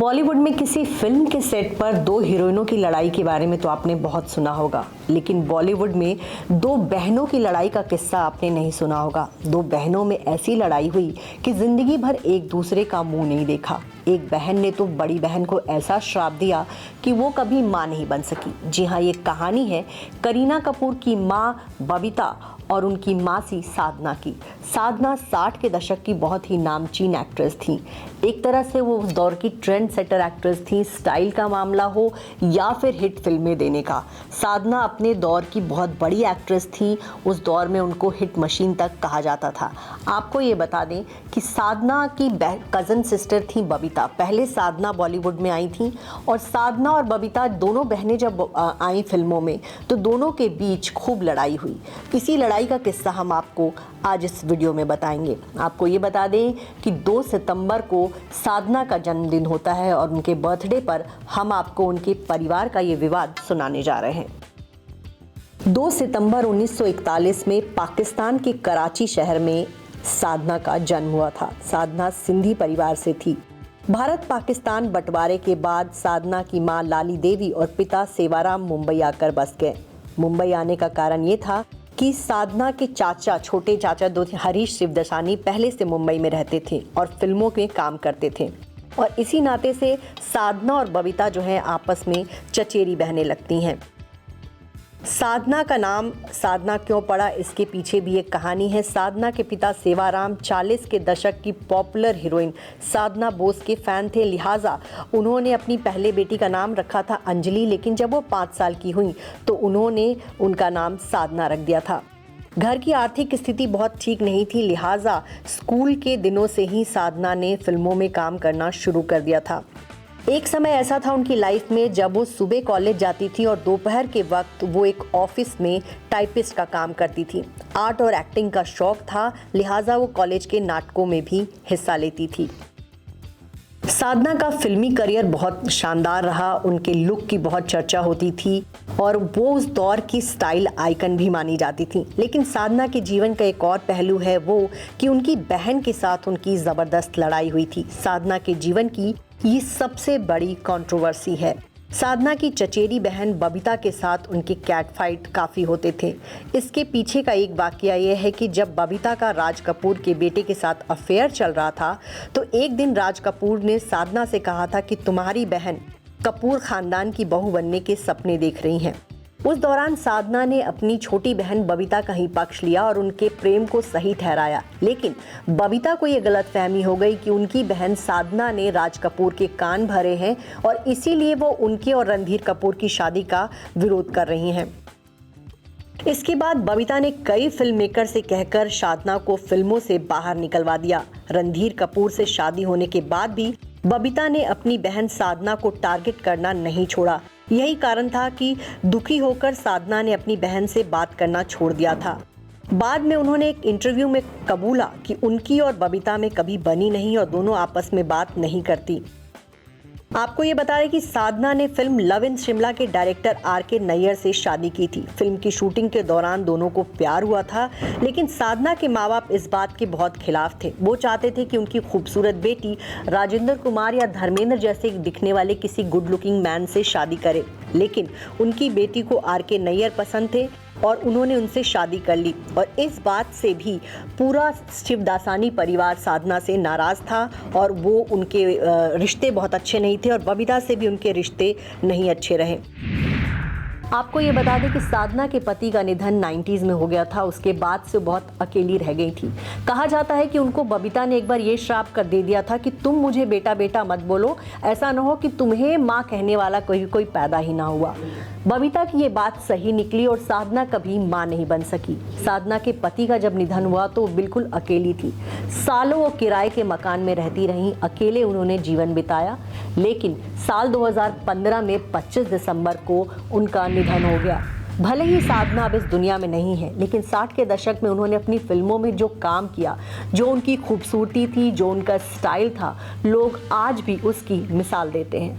बॉलीवुड में किसी फिल्म के सेट पर दो हीरोइनों की लड़ाई के बारे में तो आपने बहुत सुना होगा, लेकिन बॉलीवुड में दो बहनों की लड़ाई का किस्सा आपने नहीं सुना होगा। दो बहनों में ऐसी लड़ाई हुई कि जिंदगी भर एक दूसरे का मुंह नहीं देखा। एक बहन ने तो बड़ी बहन को ऐसा श्राप दिया कि वो कभी मां नहीं बन सकी। जी हाँ, ये कहानी है करीना कपूर की मां बबीता और उनकी मासी साधना की। साधना 60 के दशक की बहुत ही नामचीन एक्ट्रेस थी। एक तरह से वो उस दौर की ट्रेंड सेटर एक्ट्रेस थी, स्टाइल का मामला हो या फिर हिट फिल्में देने का। साधना अपने दौर की बहुत बड़ी एक्ट्रेस थी। उस दौर में उनको हिट मशीन तक कहा जाता था। आपको ये बता दें कि साधना की कज़न सिस्टर थी बबीता। पहले साधना बॉलीवुड में आई थी और साधना और बबीता दोनों बहनें जब आई फिल्मों में तो दोनों के बीच खूब लड़ाई हुई। इसी लड़ाई का किस्सा हम आपको आज इस वीडियो में बताएंगे। आपको ये बता दें कि 2 सितंबर को साधना का जन्मदिन होता है और उनके बर्थडे पर हम आपको उनके परिवार का ये विवाद सुनाने जा रहे हैं। 2 सितंबर 1941 में पाकिस्तान के कराची शहर में साधना का जन्म हुआ था। साधना सिंधी परिवार से थी। भारत पाकिस्तान बंटवारे के बाद साधना की मां लाली देवी और पिता सेवाराम मुंबई आकर बस गए। मुंबई आने का कारण ये था कि साधना के छोटे चाचा हरीश शिवदसानी पहले से मुंबई में रहते थे और फिल्मों में काम करते थे और इसी नाते से साधना और बबीता जो है आपस में चचेरी बहनें लगती हैं। साधना का नाम साधना क्यों पड़ा, इसके पीछे भी एक कहानी है। साधना के पिता सेवाराम 40 के दशक की पॉपुलर हीरोइन साधना बोस के फैन थे, लिहाजा उन्होंने अपनी पहले बेटी का नाम रखा था अंजलि, लेकिन जब वो 5 साल की हुई तो उन्होंने उनका नाम साधना रख दिया था। घर की आर्थिक स्थिति बहुत ठीक नहीं थी, लिहाजा स्कूल के दिनों से ही साधना ने फिल्मों में काम करना शुरू कर दिया था। एक समय ऐसा था उनकी लाइफ में जब वो सुबह कॉलेज जाती थी और दोपहर के वक्त वो एक ऑफिस में टाइपिस्ट का काम करती थी। आर्ट और एक्टिंग का शौक था, लिहाजा वो कॉलेज के नाटकों में भी हिस्सा लेती थी। साधना का फिल्मी करियर बहुत शानदार रहा। उनके लुक की बहुत चर्चा होती थी और वो उस दौर की स्टाइल आइकन भी मानी जाती थी। लेकिन साधना के जीवन का एक और पहलू है वो कि उनकी बहन के साथ उनकी ज़बरदस्त लड़ाई हुई थी। साधना के जीवन की ये सबसे बड़ी कंट्रोवर्सी है। साधना की चचेरी बहन बबीता के साथ उनके कैट फाइट काफ़ी होते थे। इसके पीछे का एक वाकया यह है कि जब बबीता का राज कपूर के बेटे के साथ अफेयर चल रहा था तो एक दिन राज कपूर ने साधना से कहा था कि तुम्हारी बहन कपूर खानदान की बहू बनने के सपने देख रही हैं। उस दौरान साधना ने अपनी छोटी बहन बबीता का ही पक्ष लिया और उनके प्रेम को सही ठहराया, लेकिन बबीता को ये गलतफहमी हो गई कि उनकी बहन साधना ने राज कपूर के कान भरे हैं और इसीलिए वो उनके और रणधीर कपूर की शादी का विरोध कर रही हैं। इसके बाद बबीता ने कई फिल्म मेकर से कहकर साधना को फिल्मों से बाहर निकलवा दिया। रणधीर कपूर से शादी होने के बाद भी बबीता ने अपनी बहन साधना को टारगेट करना नहीं छोड़ा। यही कारण था कि दुखी होकर साधना ने अपनी बहन से बात करना छोड़ दिया था। बाद में उन्होंने एक इंटरव्यू में कबूला कि उनकी और बबीता में कभी बनी नहीं और दोनों आपस में बात नहीं करती। आपको ये बता दें कि साधना ने फिल्म लव इन शिमला के डायरेक्टर R.K. नैयर से शादी की थी। फिल्म की शूटिंग के दौरान दोनों को प्यार हुआ था, लेकिन साधना के माँ बाप इस बात के बहुत खिलाफ थे। वो चाहते थे कि उनकी खूबसूरत बेटी राजेंद्र कुमार या धर्मेंद्र जैसे दिखने वाले किसी गुड लुकिंग मैन से शादी करे, लेकिन उनकी बेटी को R.K. नैयर पसंद थे और उन्होंने उनसे शादी कर ली। और इस बात से भी पूरा शिवदासानी परिवार साधना से नाराज था और वो उनके रिश्ते बहुत अच्छे नहीं थे और बबीता से भी उनके रिश्ते नहीं अच्छे रहे। आपको ये बता दें कि साधना के पति का निधन 90s में हो गया था। उसके बाद से बहुत अकेली रह गई थी। कहा जाता है कि उनको बबीता ने एक बार ये श्राप कर दे दिया था कि तुम मुझे बेटा बेटा मत बोलो, ऐसा न हो कि तुम्हें माँ कहने वाला कोई पैदा ही ना हुआ। बबीता की ये बात सही निकली और साधना कभी माँ नहीं बन सकी। साधना के पति का जब निधन हुआ तो बिल्कुल अकेली थी। सालों वो किराए के मकान में रहती रहीं, अकेले उन्होंने जीवन बिताया। लेकिन साल 2015 में 25 दिसंबर को उनका निधन हो गया। भले ही साधना अब इस दुनिया में नहीं है, लेकिन 60 के दशक में उन्होंने अपनी फिल्मों में जो काम किया, जो उनकी खूबसूरती थी, जो उनका स्टाइल था, लोग आज भी उसकी मिसाल देते हैं।